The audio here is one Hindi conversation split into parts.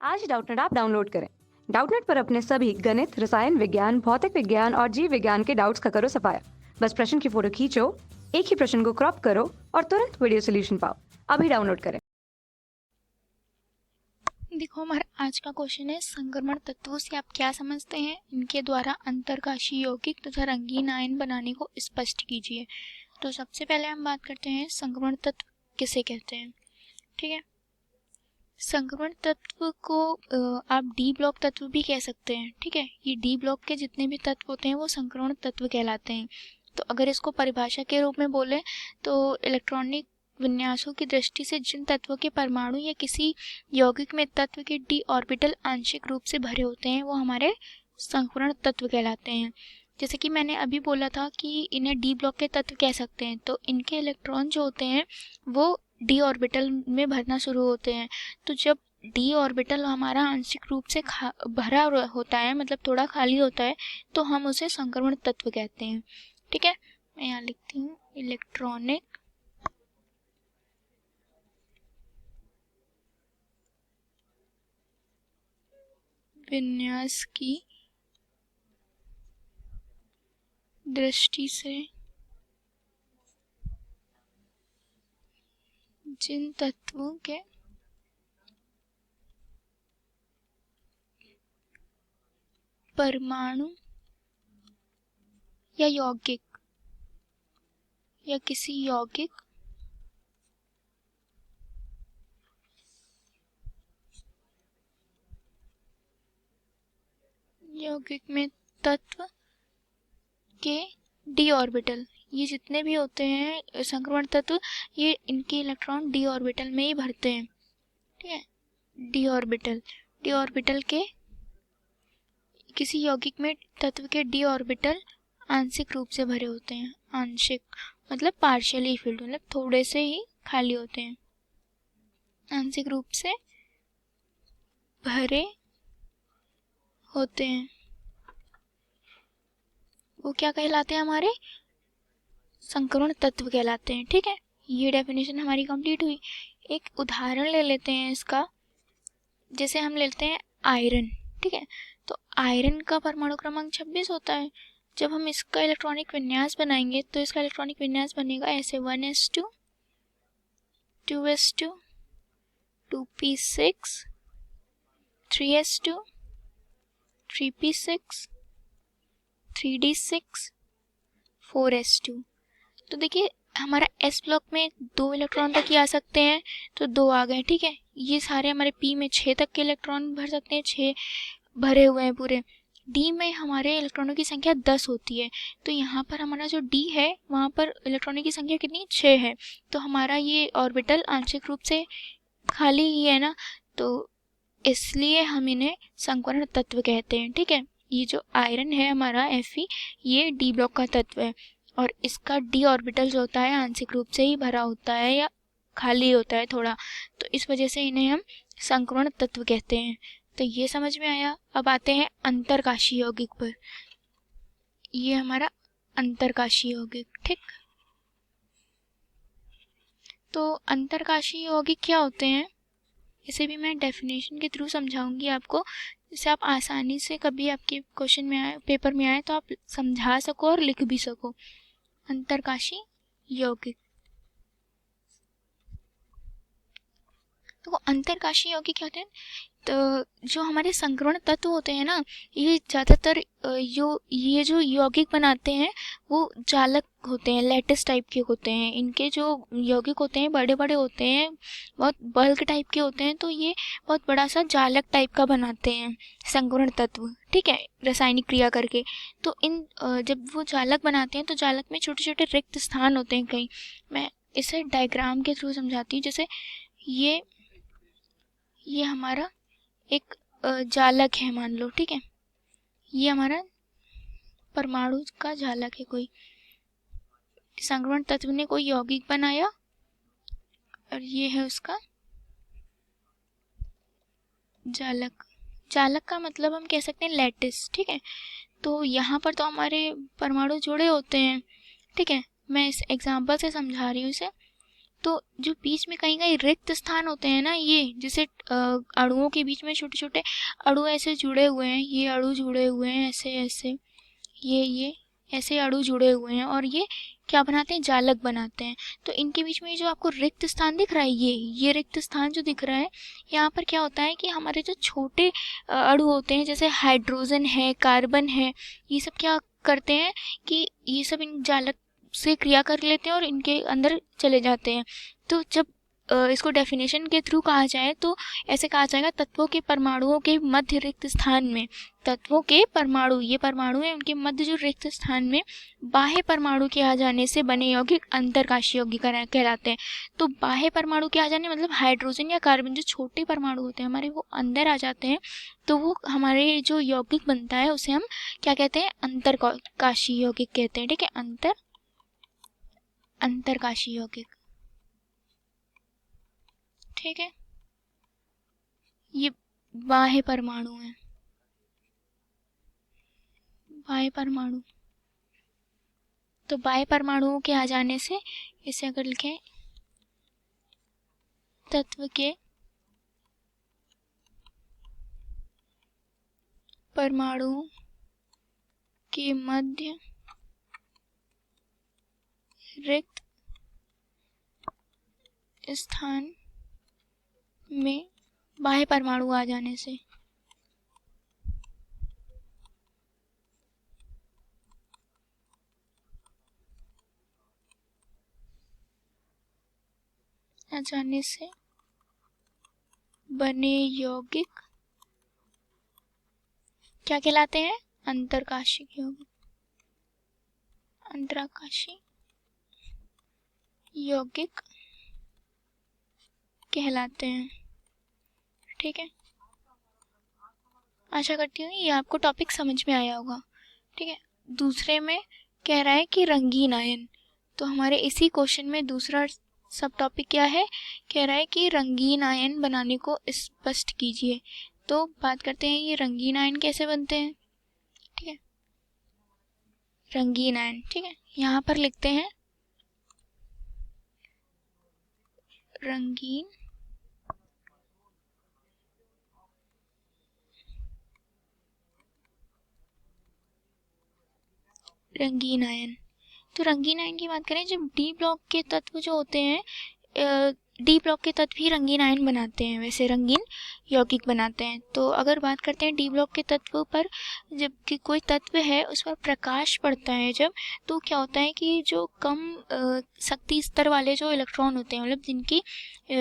आज डाउटनेट ऐप डाउनलोड करें। डाउटनेट पर अपने सभी गणित, रसायन विज्ञान, भौतिक विज्ञान और जीव विज्ञान के डाउट्स का करो सफाया। बस प्रश्न की फोटो खींचो, एक ही प्रश्न को क्रॉप करो और तुरंत वीडियो सोल्यूशन पाओ। अभी डाउनलोड करें। देखो, हमारा आज का क्वेश्चन है संक्रमण तत्वों से आप क्या समझते हैं, इनके द्वारा अंतरकाशीय यौगिक तथा रंगीन आयन बनाने को स्पष्ट कीजिए। तो सबसे पहले हम बात करते हैं संक्रमण तत्व किसे कहते हैं। ठीक है, संक्रमण तत्व को आप डी ब्लॉक तत्व भी कह सकते हैं। ठीक है, ये डी ब्लॉक के जितने भी तत्व होते हैं वो संक्रमण तत्व कहलाते हैं। तो अगर इसको परिभाषा के रूप में बोले तो इलेक्ट्रॉनिक विन्यासों की दृष्टि से जिन तत्वों के परमाणु या किसी यौगिक में तत्व के डी ऑर्बिटल आंशिक रूप से भरे होते हैं वो हमारे संक्रमण तत्व कहलाते हैं। जैसे कि मैंने अभी बोला था कि इन्हें डी ब्लॉक के तत्व कह सकते हैं, तो इनके इलेक्ट्रॉन जो होते हैं वो डी ऑर्बिटल में भरना शुरू होते हैं। तो जब डी ऑर्बिटल हमारा आंशिक रूप से भरा होता है, मतलब थोड़ा खाली होता है, तो हम उसे संक्रमण तत्व कहते हैं। ठीक है, मैं यहाँ लिखती हूँ इलेक्ट्रॉनिक विन्यास की दृष्टि से जिन तत्वों के परमाणु या यौगिक या किसी यौगिक में तत्व के डी ऑर्बिटल, ये जितने भी होते हैं संक्रमण तत्व, ये इनके इलेक्ट्रॉन डी ऑर्बिटल में ही भरते हैं। ठीक है, डी ऑर्बिटल के किसी यौगिक में तत्व के डी ऑर्बिटल आंशिक रूप से भरे होते हैं। आंशिक मतलब पार्शियली फिल्ड, मतलब थोड़े से ही खाली होते हैं, आंशिक रूप से भरे होते हैं। वो क्या कहलाते हैं, हमारे संक्रमण तत्व कहलाते हैं। ठीक है, ये डेफिनेशन हमारी कंप्लीट हुई। एक उदाहरण ले लेते हैं इसका, जैसे हम लेते हैं आयरन। ठीक है, तो आयरन का परमाणु क्रमांक 26 होता है। जब हम इसका इलेक्ट्रॉनिक विन्यास बनाएंगे तो इसका इलेक्ट्रॉनिक विन्यास बनेगा ऐसे 1s2 2s2 2p6 3s2 3p6 3d6 4s2। तो देखिए हमारा एस ब्लॉक में 2 इलेक्ट्रॉन तक ही आ सकते हैं, तो 2 आ गए। ठीक है, ये सारे हमारे पी में 6 तक के इलेक्ट्रॉन भर सकते हैं, 6 भरे हुए हैं पूरे। डी में हमारे इलेक्ट्रॉनों की संख्या 10 होती है, तो यहाँ पर हमारा जो डी है वहाँ पर इलेक्ट्रॉनों की संख्या कितनी, 6 है। तो हमारा ये ऑर्बिटल आंशिक रूप से खाली ही है ना, तो इसलिए हम इन्हें संक्रमण तत्व कहते हैं। ठीक है, ये जो आयरन है हमारा Fe, ये डी ब्लॉक का तत्व है और इसका डी ऑर्बिटल जो होता है आंशिक रूप से ही भरा होता है या खाली होता है थोड़ा, तो इस वजह से इन्हें हम संक्रमण तत्व कहते हैं। तो ये समझ में आया। अब आते हैं अंतरकाशीय यौगिक पर। ये हमारा अंतरकाशीय यौगिक। ठीक, तो अंतरकाशीय यौगिक क्या होते हैं, इसे भी मैं डेफिनेशन के थ्रू समझाऊंगी आपको, जिससे आप आसानी से कभी आपके क्वेश्चन में आए, पेपर में आए, तो आप समझा सको और लिख भी सको। अंतरकाशीय यौगिक, तो अंतरकाशीय यौगिक क्या होते हैं, तो जो हमारे संक्रमण तत्व होते हैं ना, ये ज़्यादातर ये जो यौगिक बनाते हैं वो जालक होते हैं, लैटिस टाइप के होते हैं। इनके जो यौगिक होते हैं बड़े बड़े होते हैं, बहुत बल्क टाइप के होते हैं, तो ये बहुत बड़ा सा जालक टाइप का बनाते हैं संक्रमण तत्व। ठीक है, रासायनिक क्रिया करके। तो इन जब वो जालक बनाते हैं तो जालक में छोटे छोटे रिक्त स्थान होते हैं कहीं। मैं इसे डायग्राम के थ्रू समझाती हूँ। जैसे ये हमारा एक जालक है मान लो। ठीक है, ये हमारा परमाणु का जालक है। कोई संक्रमण तत्व ने कोई यौगिक बनाया और ये है उसका जालक। जालक का मतलब हम कह सकते हैं लैटिस। ठीक है, तो यहाँ पर तो हमारे परमाणु जुड़े होते हैं। ठीक है, मैं इस एग्जाम्पल से समझा रही हूँ इसे। तो जो बीच में कहीं कहीं रिक्त स्थान होते हैं ना, ये जैसे अणुओं के बीच में छोटे छोटे अणु ऐसे जुड़े हुए हैं, ये अणु जुड़े हुए हैं ऐसे ऐसे, ये ऐसे अणु जुड़े हुए हैं और ये क्या बनाते हैं, जालक बनाते हैं। तो इनके बीच में जो आपको रिक्त स्थान दिख रहा है, ये रिक्त स्थान जो दिख रहा है, यहाँ पर क्या होता है कि हमारे जो छोटे अणु होते हैं जैसे हाइड्रोजन है, कार्बन है, ये सब क्या करते हैं कि ये सब इन जालक से क्रिया कर लेते हैं और इनके अंदर चले जाते हैं। तो जब इसको डेफिनेशन के थ्रू कहा जाए तो ऐसे कहा जाएगा, तत्वों के परमाणुओं के मध्य रिक्त स्थान में, तत्वों के परमाणु, ये परमाणु है, उनके मध्य जो रिक्त स्थान में बाह्य परमाणु के आ जाने से बने यौगिक अंतरकाशी यौगिक कहलाते हैं। तो बाह्य परमाणु के आ जाने मतलब हाइड्रोजन या कार्बन जो छोटे परमाणु होते हैं हमारे, वो अंदर आ जाते हैं, तो वो हमारे जो यौगिक बनता है उसे हम क्या कहते हैं, अंतरकाशी यौगिक कहते हैं। ठीक है, अंतरकाशी यौगिक। ठीक है, ये बाह्य परमाणु है, बाह्य परमाणु। तो बाह्य परमाणुओं के आ जाने से इसे अगर लिखें, तत्व के परमाणुओं के मध्य रिक्त स्थान में बाह्य परमाणु आ जाने से बने यौगिक क्या कहलाते हैं, अंतरकाशी यौगिक, अंतरकाशी यौगिक कहलाते हैं। ठीक है, आशा करती हूँ ये आपको टॉपिक समझ में आया होगा। ठीक है, दूसरे में कह रहा है कि रंगीन आयन, तो हमारे इसी क्वेश्चन में दूसरा सब टॉपिक क्या है, कह रहा है कि रंगीन आयन बनाने को स्पष्ट कीजिए। तो बात करते हैं ये रंगीन आयन कैसे बनते हैं। ठीक है, रंगीन आयन, ठीक है, यहाँ पर लिखते हैं रंगीन आयन। तो रंगीन आयन की बात करें, जब डी ब्लॉक के तत्व जो होते हैं, डी ब्लॉक के तत्व ही रंगीन आयन बनाते हैं, वैसे रंगीन यौगिक बनाते हैं। तो अगर बात करते हैं डी ब्लॉक के तत्व पर, जब कि कोई तत्व है उस पर प्रकाश पड़ता है जब, तो क्या होता है कि जो कम शक्ति स्तर वाले जो इलेक्ट्रॉन होते हैं, मतलब जिनकी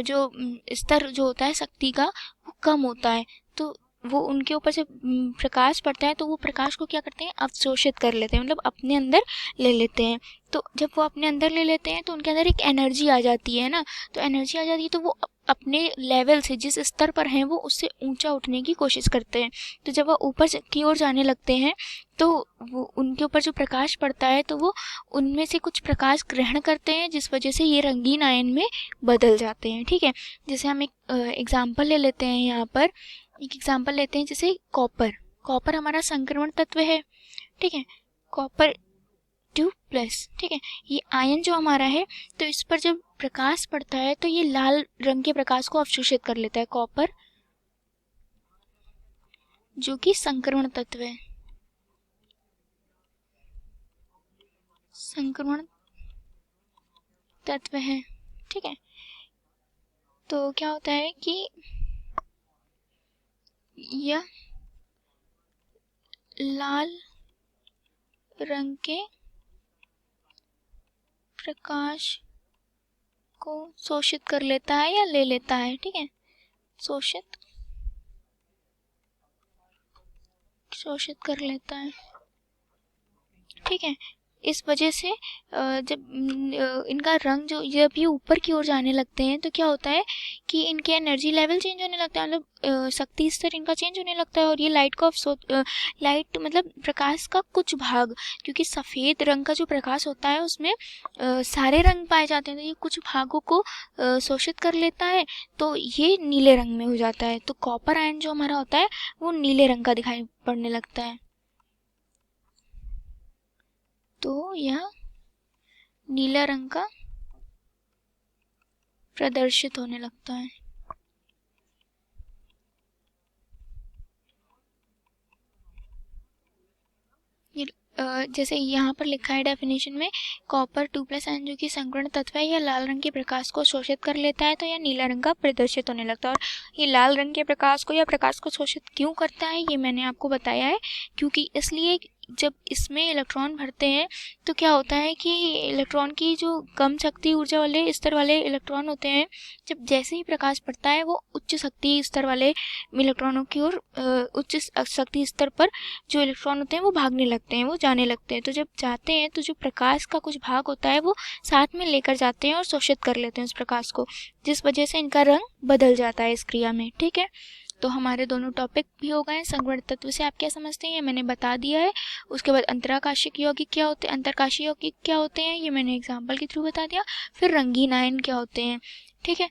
जो स्तर जो होता है शक्ति का वो कम होता है, तो वो उनके ऊपर से प्रकाश पड़ता है तो वो प्रकाश को क्या करते हैं, अवशोषित कर लेते हैं, मतलब अपने अंदर ले लेते हैं। तो जब वो अपने अंदर ले लेते हैं तो उनके अंदर एक एनर्जी आ जाती है ना, तो एनर्जी आ जाती है तो वो अपने लेवल से, जिस स्तर पर हैं वो उससे ऊंचा उठने की कोशिश करते हैं। तो जब वो ऊपर की ओर जाने लगते हैं तो वो उनके ऊपर जो प्रकाश पड़ता है तो वो उनमें से कुछ प्रकाश ग्रहण करते हैं, जिस वजह से ये रंगीन आयन में बदल जाते हैं। ठीक है, जैसे हम एक एग्जाम्पल ले लेते हैं, यहाँ पर एक एग्जाम्पल लेते हैं, जैसे कॉपर हमारा संक्रमण तत्व है। ठीक है, कॉपर 2+, ठीक है, ये आयन जो हमारा है, तो इस पर जब प्रकाश पड़ता है तो ये लाल रंग के प्रकाश को अवशोषित कर लेता है, कॉपर जो कि संक्रमण तत्व है, संक्रमण तत्व है। ठीक है, तो क्या होता है कि यह लाल रंग के प्रकाश को शोषित कर लेता है या ले लेता है। ठीक है, शोषित कर लेता है। ठीक है, इस वजह से जब इनका रंग जो जब ये ऊपर की ओर जाने लगते हैं तो क्या होता है कि इनके एनर्जी लेवल चेंज होने लगता है, मतलब शक्ति स्तर इनका चेंज होने लगता है, और ये लाइट को लाइट मतलब प्रकाश का कुछ भाग, क्योंकि सफ़ेद रंग का जो प्रकाश होता है उसमें सारे रंग पाए जाते हैं, तो ये कुछ भागों को शोषित कर लेता है, तो ये नीले रंग में हो जाता है। तो कॉपर आयन जो हमारा होता है वो नीले रंग का दिखाई पड़ने लगता है। तो यह नीला रंग का प्रदर्शित होने लगता है। जैसे यहाँ पर लिखा है डेफिनेशन में, कॉपर 2+N जो कि संकर्ण तत्व है, यह लाल रंग के प्रकाश को शोषित कर लेता है तो यह नीला रंग का प्रदर्शित होने लगता है। और ये लाल रंग के प्रकाश को या प्रकाश को शोषित क्यों करता है ये मैंने आपको बताया है, क्योंकि इसलिए जब इसमें इलेक्ट्रॉन भरते हैं तो क्या होता है कि इलेक्ट्रॉन की जो कम शक्ति ऊर्जा वाले स्तर वाले इलेक्ट्रॉन होते हैं, जब जैसे ही प्रकाश पड़ता है वो उच्च शक्ति स्तर वाले इलेक्ट्रॉनों की ओर उच्च शक्ति स्तर पर जो इलेक्ट्रॉन होते हैं वो भागने लगते हैं, वो जाने लगते हैं। तो जब जाते हैं तो जो प्रकाश का कुछ भाग होता है वो साथ में लेकर जाते हैं और शोषित कर लेते हैं उस प्रकाश को, जिस वजह से इनका रंग बदल जाता है इस क्रिया में। ठीक है, तो हमारे दोनों टॉपिक भी हो गए। संगवर्त तत्व से आप क्या समझते हैं ये मैंने बता दिया है। उसके बाद अंतराकाशिक यौगिक क्या होते हैं, अंतरकाशीय यौगिक क्या होते हैं ये मैंने एग्जाम्पल के थ्रू बता दिया। फिर रंगीन आयन क्या होते हैं, ठीक है,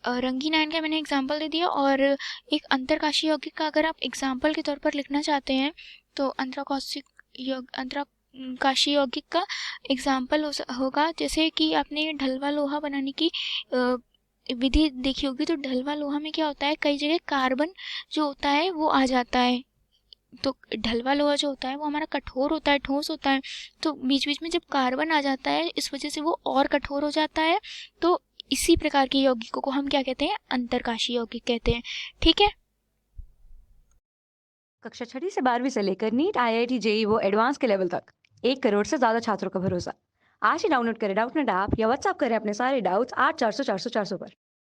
रंगीन आयन का मैंने एग्जाम्पल दे दिया। और एक अंतरकाशीय यौगिक का अगर आप एग्जाम्पल के तौर पर लिखना चाहते हैं तो अंतरकाशीय यौगिक का एग्जाम्पल होगा, जैसे कि आपने ढलवा लोहा बनाने की विधि देखी होगी। तो ढलवा लोहा में क्या होता है, कई जगह कार्बन जो होता है वो आ जाता है। तो ढलवा लोहा जो होता है वो हमारा कठोर होता है, ठोस होता है, तो बीच बीच में जब कार्बन आ जाता है इस वजह से वो और कठोर हो जाता है। तो इसी प्रकार के यौगिकों को हम क्या कहते हैं, अंतरकाशीय यौगिक कहते हैं। ठीक है, कक्षा 6 से 12वीं से लेकर नीट, IIT, JEE वो एडवांस के लेवल तक 1 करोड़ से ज्यादा छात्रों का भरोसा। आज ही डाउनलोड करें डाउटनेट ऐप या व्हाट्सएप करें अपने सारे डाउट्स 8400 400 400 पर।